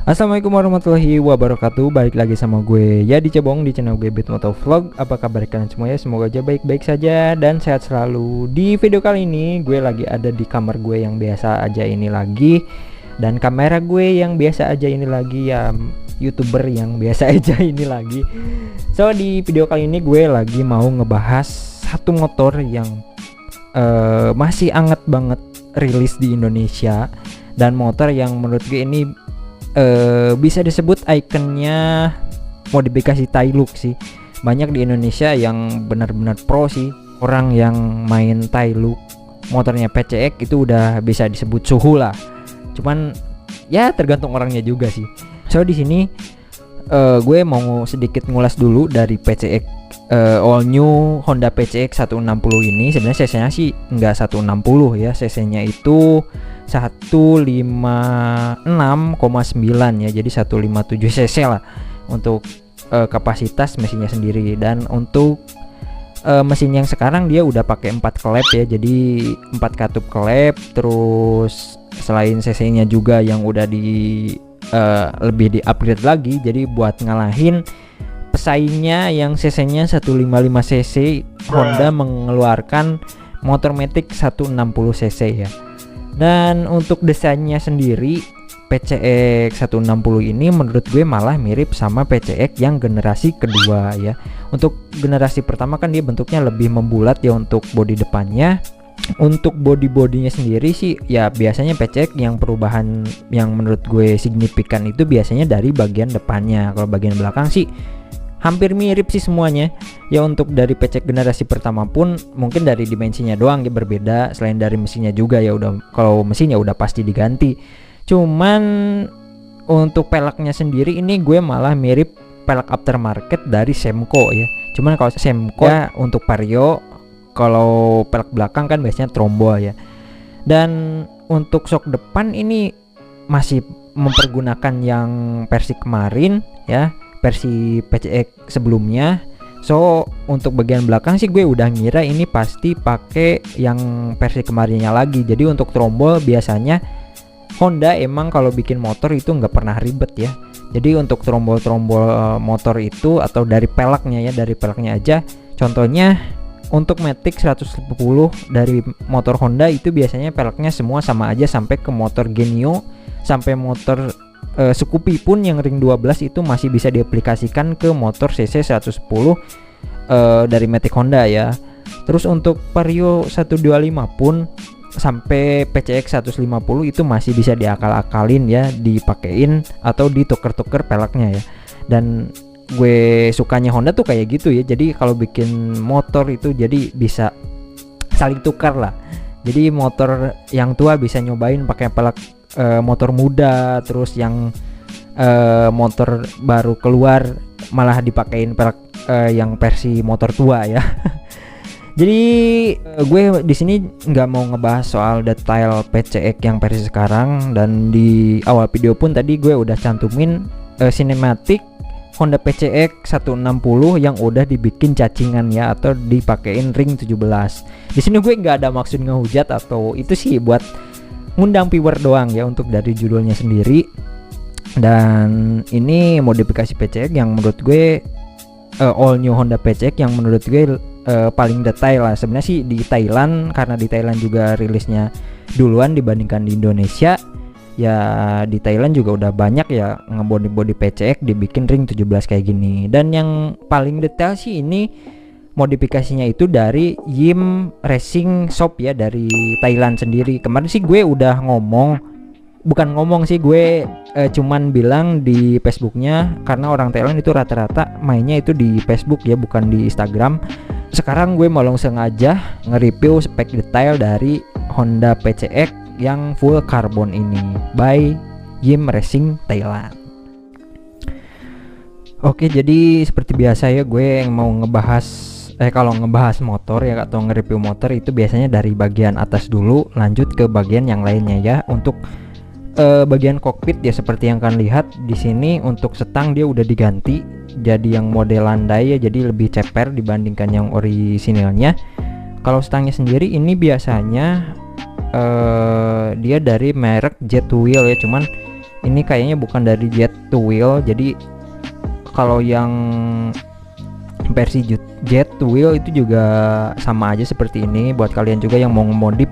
Assalamualaikum warahmatullahi wabarakatuh. Balik lagi sama gue ya di Cebong di channel gue Bitmoto Vlog. Apa kabar kalian semua ya? Semoga aja baik-baik saja dan sehat selalu. Di video kali ini gue lagi ada di kamar gue yang biasa aja ini lagi, dan kamera gue yang biasa aja ini lagi, ya YouTuber yang biasa aja ini lagi. So di video kali ini gue lagi mau ngebahas satu motor yang masih anget banget rilis di Indonesia, dan motor yang menurut gue ini bisa disebut ikonnya modifikasi Tailuk sih. Banyak di Indonesia yang benar-benar pro sih, orang yang main Tailuk motornya PCX itu udah bisa disebut suhu lah. Cuman ya tergantung orangnya juga sih. So di sini gue mau sedikit ngulas dulu dari PCX all new Honda PCX 160 ini. Sebenarnya cc-nya sih enggak 160 ya, cc-nya itu 156,9 ya, jadi 157 cc lah untuk kapasitas mesinnya sendiri. Dan untuk mesin yang sekarang dia udah pakai 4 klep ya, jadi 4 katup klep. Terus selain cc-nya juga yang udah lebih di upgrade lagi, jadi buat ngalahin pesaingnya yang cc-nya 155 cc, Honda mengeluarkan motor Matic 160 cc ya. Dan untuk desainnya sendiri PCX 160 ini menurut gue malah mirip sama PCX yang generasi kedua ya. Untuk generasi pertama kan dia bentuknya lebih membulat ya untuk bodi depannya. Untuk bodinya sendiri sih ya biasanya PCX yang perubahan yang menurut gue signifikan itu biasanya dari bagian depannya. Kalau bagian belakang sih hampir mirip sih semuanya ya. Untuk dari PCX generasi pertama pun mungkin dari dimensinya doang ya berbeda, selain dari mesinnya juga ya udah, kalau mesinnya udah pasti diganti. Cuman untuk peleknya sendiri ini gue malah mirip pelek aftermarket dari Semco ya. Cuman kalau Semco ya untuk Vario, kalau pelek belakang kan biasanya Trombo ya. Dan untuk shock depan ini masih mempergunakan yang versi kemarin ya, versi PCX sebelumnya. So untuk bagian belakang sih gue udah ngira ini pasti pakai yang versi kemarinnya lagi. Jadi untuk trombol biasanya Honda emang kalau bikin motor itu nggak pernah ribet ya. Jadi untuk trombol motor itu atau dari peleknya ya, dari peleknya aja, contohnya untuk Matic 110 dari motor Honda itu biasanya peleknya semua sama aja, sampai ke motor Genio, sampai motor Scoopy pun yang ring 12 itu masih bisa diaplikasikan ke motor cc 110 dari Matic Honda ya. Terus untuk Vario 125 pun sampai PCX 150 itu masih bisa diakal-akalin ya, dipakein atau dituker-tuker peleknya ya. Dan gue sukanya Honda tuh kayak gitu ya. Jadi kalau bikin motor itu jadi bisa saling tukar lah. Jadi motor yang tua bisa nyobain pakai pelek motor muda, terus yang motor baru keluar malah dipakein pelek yang versi motor tua ya. Jadi gue di sini nggak mau ngebahas soal detail PCX yang versi sekarang, dan di awal video pun tadi gue udah cantumin sinematik Honda PCX 160 yang udah dibikin cacingan ya, atau dipakein ring 17. Di sini gue nggak ada maksud ngehujat atau itu sih, buat ngundang viewer doang ya untuk dari judulnya sendiri. Dan ini modifikasi PCX yang menurut gue all new Honda PCX yang menurut gue paling detail lah. Sebenarnya sih di Thailand, karena di Thailand juga rilisnya duluan dibandingkan di Indonesia ya. Di Thailand juga udah banyak ya ngebody PCX dibikin ring 17 kayak gini. Dan yang paling detail sih ini modifikasinya itu dari Yim Racing Shop ya, dari Thailand sendiri. Kemarin sih gue udah ngomong sih, gue cuman bilang di Facebooknya, karena orang Thailand itu rata-rata mainnya itu di Facebook ya, bukan di Instagram. Sekarang gue mau langsung aja nge-review spek detail dari Honda PCX yang full carbon ini by Yim Racing Thailand. Oke, jadi seperti biasa ya, gue yang mau ngebahas kalau ngebahas motor ya atau nge-review motor itu biasanya dari bagian atas dulu, lanjut ke bagian yang lainnya ya. Untuk bagian kokpit ya seperti yang kalian lihat di sini, untuk setang dia udah diganti jadi yang model landai ya, jadi lebih ceper dibandingkan yang orisinilnya. Kalau stangnya sendiri ini biasanya dia dari merek Jet Wheel ya, cuman ini kayaknya bukan dari jet to wheel. Jadi kalau yang versi jet to wheel itu juga sama aja seperti ini. Buat kalian juga yang mau ngemodif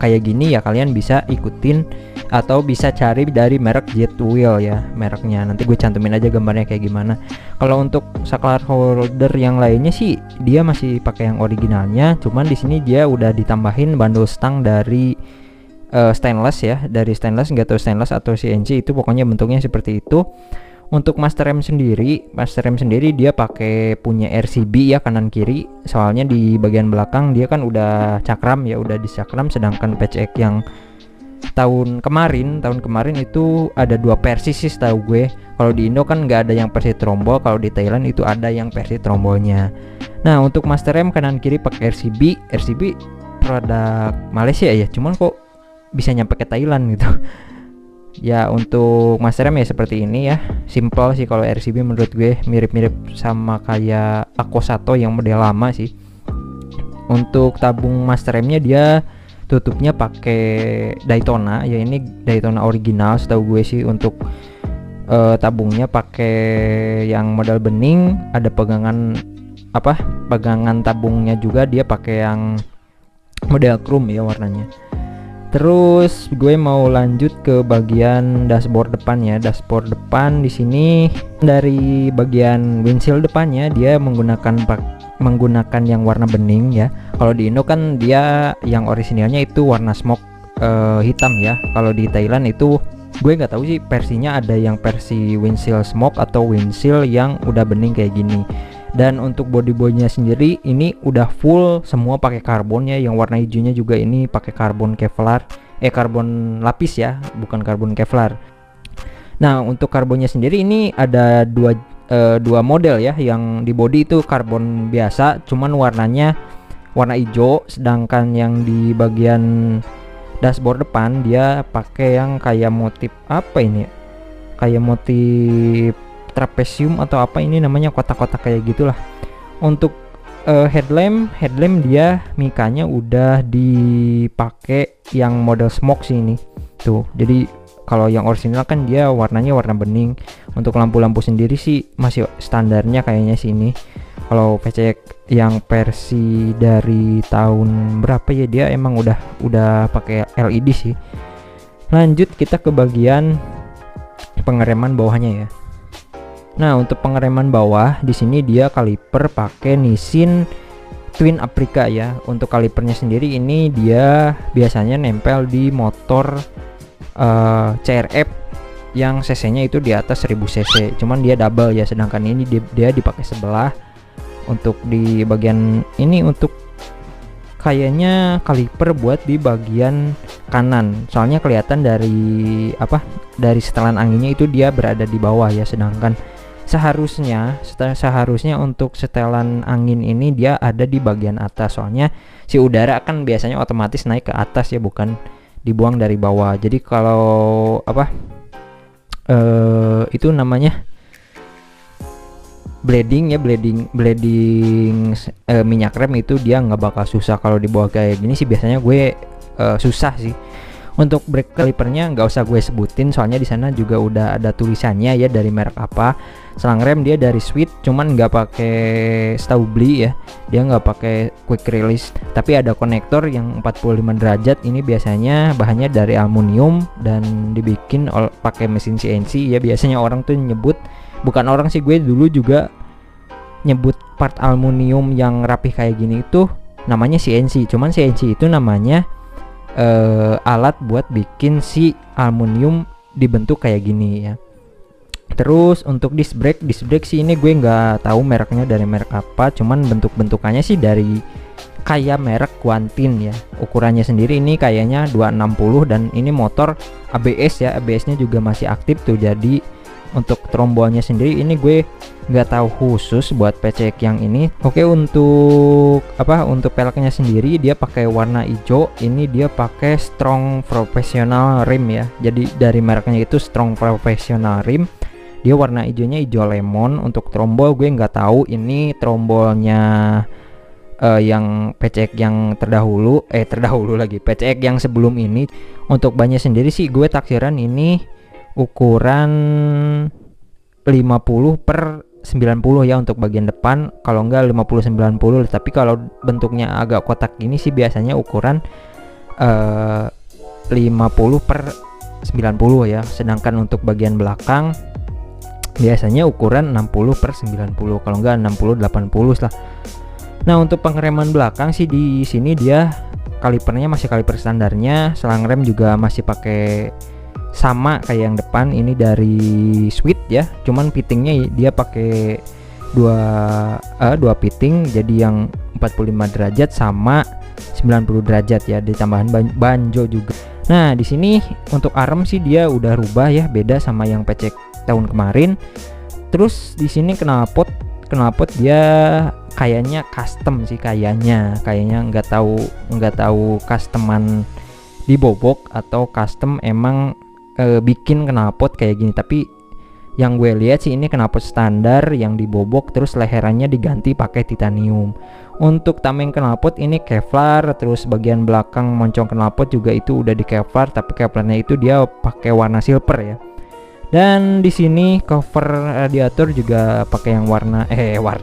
kayak gini ya, kalian bisa ikutin atau bisa cari dari merek jet to wheel ya mereknya. Nanti gue cantumin aja gambarnya kayak gimana. Kalau untuk saklar holder yang lainnya sih dia masih pakai yang originalnya, cuman di sini dia udah ditambahin bandul stang dari stainless ya, dari stainless, nggak tahu stainless atau CNC, itu pokoknya bentuknya seperti itu. Untuk master rem sendiri dia pakai punya RCB ya, kanan kiri. Soalnya di bagian belakang dia kan udah cakram ya, udah disakram. Sedangkan PCX yang tahun kemarin itu ada 2 versi sih setahu gue. Kalau di Indo kan nggak ada yang versi trombol, kalau di Thailand itu ada yang versi trombolnya. Nah, untuk master rem kanan kiri pakai RCB produk Malaysia ya, cuman kok bisa nyampe ke Thailand gitu. Ya untuk master rem ya seperti ini ya, simple sih. Kalau RCB menurut gue mirip-mirip sama kayak Akosato yang model lama sih. Untuk tabung master remnya dia tutupnya pakai Daytona ya, ini Daytona original setahu gue sih. Untuk tabungnya pakai yang model bening, ada pegangan tabungnya juga dia pakai yang model chrome ya warnanya. Terus gue mau lanjut ke bagian dashboard depan ya. Dashboard depan di sini dari bagian windshield depannya dia menggunakan yang warna bening ya. Kalau di Indo kan dia yang orisinalnya itu warna smoke hitam ya. Kalau di Thailand itu gue nggak tahu sih versinya, ada yang versi windshield smoke atau windshield yang udah bening kayak gini. Dan untuk bodynya sendiri ini udah full semua pakai karbon ya. Yang warna hijaunya juga ini pakai karbon Kevlar, karbon lapis ya, bukan karbon Kevlar. Nah, untuk karbonnya sendiri ini ada dua model ya. Yang di body itu karbon biasa, cuman warnanya warna hijau. Sedangkan yang di bagian dashboard depan dia pakai yang kayak motif apa ini? Kayak motif trapesium atau apa ini namanya, kotak-kotak kayak gitulah. Untuk headlamp dia mikanya udah dipakai yang model smoke sih ini tuh. Jadi kalau yang original kan dia warnanya warna bening. Untuk lampu-lampu sendiri sih masih standarnya kayaknya sih ini. Kalau PCX yang versi dari tahun berapa ya, dia emang udah pakai LED sih. Lanjut kita ke bagian pengereman bawahnya ya. Nah, untuk pengereman bawah di sini dia kaliper pakai Nissin Twin Aprica ya. Untuk kalipernya sendiri ini dia biasanya nempel di motor CRF yang cc-nya itu di atas 1000 cc. Cuman dia double ya, sedangkan ini dia dipakai sebelah. Untuk di bagian ini untuk kayaknya kaliper buat di bagian kanan. Soalnya kelihatan dari setelan anginnya itu dia berada di bawah ya, sedangkan seharusnya untuk setelan angin ini dia ada di bagian atas. Soalnya si udara kan biasanya otomatis naik ke atas ya, bukan dibuang dari bawah. Jadi kalau itu namanya bleeding minyak rem itu dia nggak bakal susah. Kalau dibawa kayak gini sih biasanya gue susah sih. Untuk brake calipernya nggak usah gue sebutin, soalnya di sana juga udah ada tulisannya ya dari merek apa. Selang rem dia dari Sweet, cuman nggak pakai Staubli ya, dia nggak pakai quick release, tapi ada konektor yang 45 derajat. Ini biasanya bahannya dari aluminium dan dibikin pakai mesin CNC ya. Biasanya orang tuh nyebut, bukan orang sih, gue dulu juga nyebut part aluminium yang rapih kayak gini itu namanya CNC. Cuman CNC itu namanya alat buat bikin si aluminium dibentuk kayak gini ya. Terus untuk disc brake sih ini gue nggak tahu mereknya dari merek apa, cuman bentukannya sih dari kayak merek Quantin ya. Ukurannya sendiri ini kayaknya 260 dan ini motor ABS ya, ABS-nya juga masih aktif tuh. Jadi untuk trombolnya sendiri ini gue nggak tahu khusus buat PCX yang ini. Oke, untuk peleknya sendiri dia pakai warna hijau. Ini dia pakai Strong Professional Rim ya. Jadi dari mereknya itu Strong Professional Rim. Dia warna hijaunya hijau lemon. Untuk trombol gue nggak tahu ini trombolnya yang PCX yang terdahulu lagi PCX yang sebelum ini. Untuk bannya sendiri sih gue taksiran ini ukuran 50 per 90 ya untuk bagian depan, kalau enggak 50-90. Tapi kalau bentuknya agak kotak gini sih biasanya ukuran 50 per 90 ya. Sedangkan untuk bagian belakang biasanya ukuran 60 per 90, kalau enggak 60-80 lah. Nah, untuk pengereman belakang sih di sini dia kalipernya masih kaliper standarnya, selang rem juga masih pakai sama kayak yang depan. Ini dari Sweet ya, cuman fittingnya dia pakai dua fitting, jadi yang 45 derajat sama 90 derajat ya, ditambahan banjo juga. Nah, di sini untuk arm sih dia udah rubah ya, beda sama yang PC tahun kemarin. Terus di sini knalpot dia kayaknya custom sih, kayaknya nggak tahu customan dibobok atau custom emang bikin knalpot kayak gini. Tapi yang gue lihat sih ini knalpot standar yang dibobok, terus leherannya diganti pakai titanium. Untuk tameng knalpot ini Kevlar, terus bagian belakang moncong knalpot juga itu udah di Kevlar, tapi Kevlarnya itu dia pakai warna silver ya. Dan di sini cover radiator juga pakai yang warna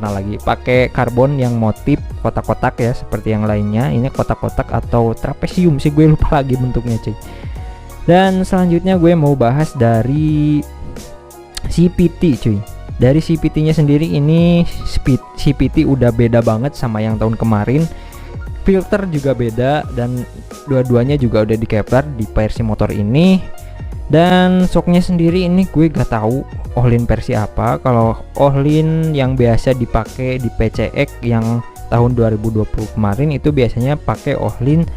lagi, pakai karbon yang motif kotak-kotak ya, seperti yang lainnya. Ini kotak-kotak atau trapesium sih, gue lupa lagi bentuknya cuy. Dan selanjutnya gue mau bahas dari CPT cuy. Dari CPT nya sendiri ini CPT udah beda banget sama yang tahun kemarin. Filter juga beda dan dua-duanya juga udah di Kevlar di versi motor ini. Dan shocknya sendiri ini gue gak tahu Ohlin versi apa. Kalau Ohlin yang biasa dipakai di PCX yang tahun 2020 kemarin itu biasanya pakai Ohlin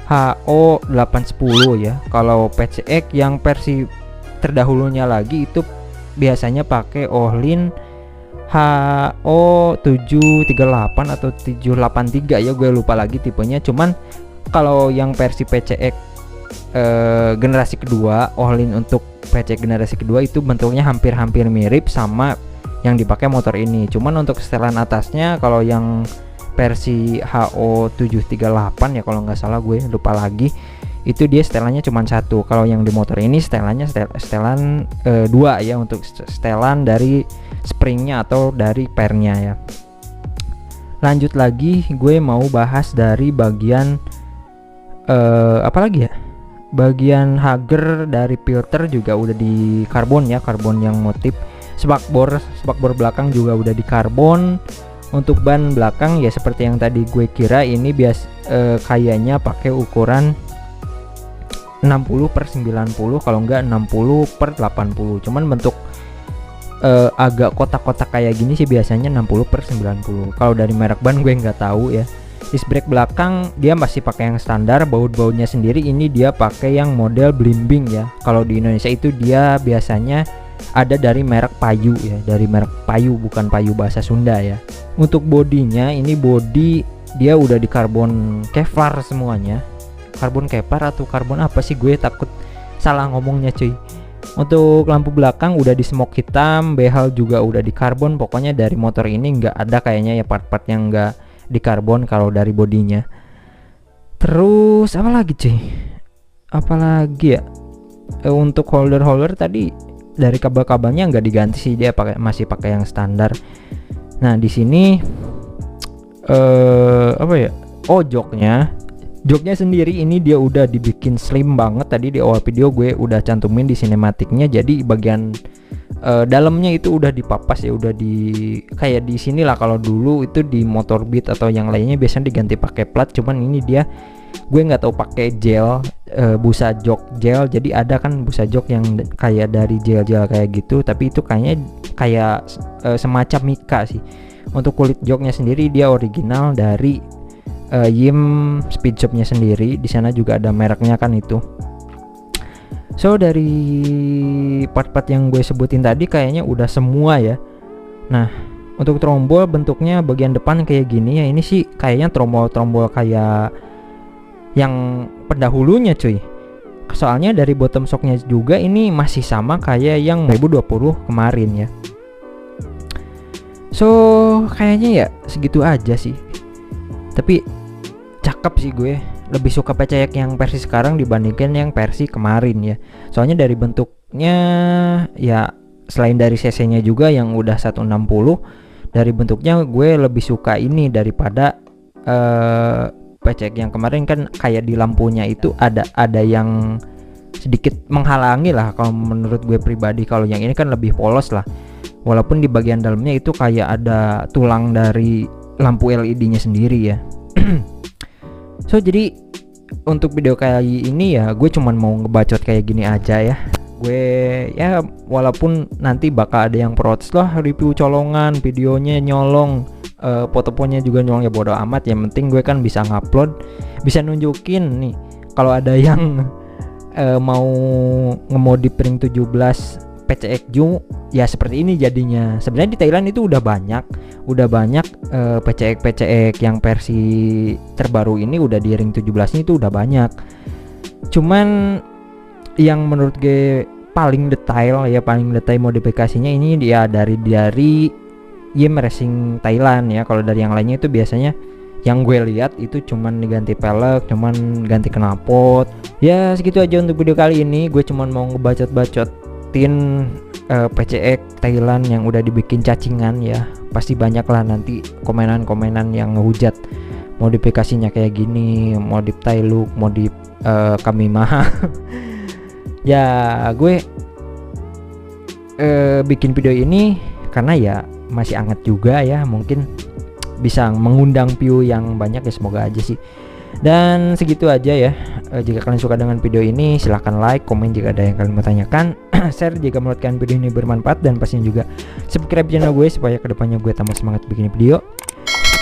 HO810 ya. Kalau PCX yang versi terdahulunya lagi itu biasanya pakai Ohlin HO738 atau 783 ya, gue lupa lagi tipenya. Cuman kalau yang versi PCX generasi kedua, Ohlin untuk PC generasi kedua itu bentuknya hampir mirip sama yang dipakai motor ini. Cuman untuk setelan atasnya kalau yang versi HO738 ya kalau nggak salah, gue lupa lagi, itu dia setelannya cuma satu. Kalau yang di motor ini setelannya setelan dua ya, untuk setelan dari springnya atau dari pernya ya. Lanjut lagi, gue mau bahas dari bagian apa lagi ya, bagian hager dari filter juga udah di karbon ya, karbon yang motif. Spakbor belakang juga udah di karbon. Untuk ban belakang ya seperti yang tadi gue kira, ini kayaknya pakai ukuran 60 per 90, kalau enggak 60 per 80. Cuman bentuk agak kotak-kotak kayak gini sih biasanya 60 per 90. Kalau dari merek ban gue nggak tahu ya. Disc brake belakang dia masih pakai yang standar. Baut-bautnya sendiri ini dia pakai yang model blimbing ya. Kalau di Indonesia itu dia biasanya ada dari merek Payu ya, dari merek Payu, bukan Payu bahasa Sunda ya. Untuk bodinya ini body dia udah di karbon Kevlar semuanya. Karbon Kevlar atau karbon apa sih, gue takut salah ngomongnya cuy. Untuk lampu belakang udah di smoke hitam, behel juga udah di karbon. Pokoknya dari motor ini nggak ada kayaknya ya part-part yang nggak di karbon kalau dari bodinya. Terus apa lagi cuy, apalagi ya, untuk holder tadi dari kabel-kabelnya nggak diganti sih, dia masih pakai yang standar. Nah di sini apa ya, joknya sendiri ini dia udah dibikin slim banget. Tadi di awal video gue udah cantumin di sinematiknya, jadi bagian dalamnya itu udah dipapas ya, udah kayak di sini lah. Kalau dulu itu di motor Beat atau yang lainnya biasanya diganti pakai plat, cuman ini dia gue nggak tahu pakai gel, busa jok gel. Jadi ada kan busa jok yang kayak dari gel kayak gitu, tapi itu kayaknya kayak semacam mika sih. Untuk kulit joknya sendiri dia original dari Yim Speedshopnya sendiri. Di sana juga ada mereknya kan itu. So dari part-part yang gue sebutin tadi kayaknya udah semua ya. Nah untuk trombol bentuknya bagian depan kayak gini ya. Ini sih kayaknya trombol kayak yang pendahulunya cuy. Soalnya dari bottom shocknya juga ini masih sama kayak yang 2020 kemarin ya. So kayaknya ya segitu aja sih. Tapi cakep sih, gue lebih suka PCX yang versi sekarang dibandingkan yang versi kemarin ya. Soalnya dari bentuk bentuknya ya selain dari cc-nya juga yang udah 160, dari bentuknya gue lebih suka ini daripada PCX yang kemarin kan kayak di lampunya itu ada yang sedikit menghalangi lah kalau menurut gue pribadi. Kalau yang ini kan lebih polos lah, walaupun di bagian dalamnya itu kayak ada tulang dari lampu LED-nya sendiri ya. So jadi untuk video kali ini ya gue cuman mau ngebacot kayak gini aja ya. Gue ya walaupun nanti bakal ada yang protes lah, review colongan, videonya nyolong, foto-fotonya juga nyolong, ya bodo amat. Yang penting gue kan bisa ngupload, bisa nunjukin nih kalau ada yang mau ngemodif ring 17 PCX Ju ya seperti ini jadinya. Sebenarnya di Thailand itu udah banyak PCX yang versi terbaru ini udah di ring 17 ini itu udah banyak. Cuman yang menurut gue paling detail modifikasinya ini dia dari YM Racing Thailand ya. Kalau dari yang lainnya itu biasanya yang gue lihat itu cuman diganti pelek, cuman ganti knalpot. Ya segitu aja untuk video kali ini. Gue cuman mau ngebacot-bacotin PCX Thailand yang udah dibikin cacingan ya. Pasti banyak lah nanti komenan-komenan yang ngehujat modifikasinya kayak gini, modif Thailook, modif Kamimaha. Ya gue bikin video ini karena ya masih anget juga ya, mungkin bisa mengundang view yang banyak ya, semoga aja sih. Dan segitu aja ya. Jika kalian suka dengan video ini silahkan like, komen jika ada yang kalian mau tanyakan, share jika menurut kalian video ini bermanfaat, dan pastinya juga subscribe channel gue supaya kedepannya gue tambah semangat bikin video.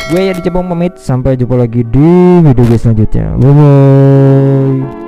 Gue ya di Cepong pamit, sampai jumpa lagi di video gue selanjutnya. Bye bye.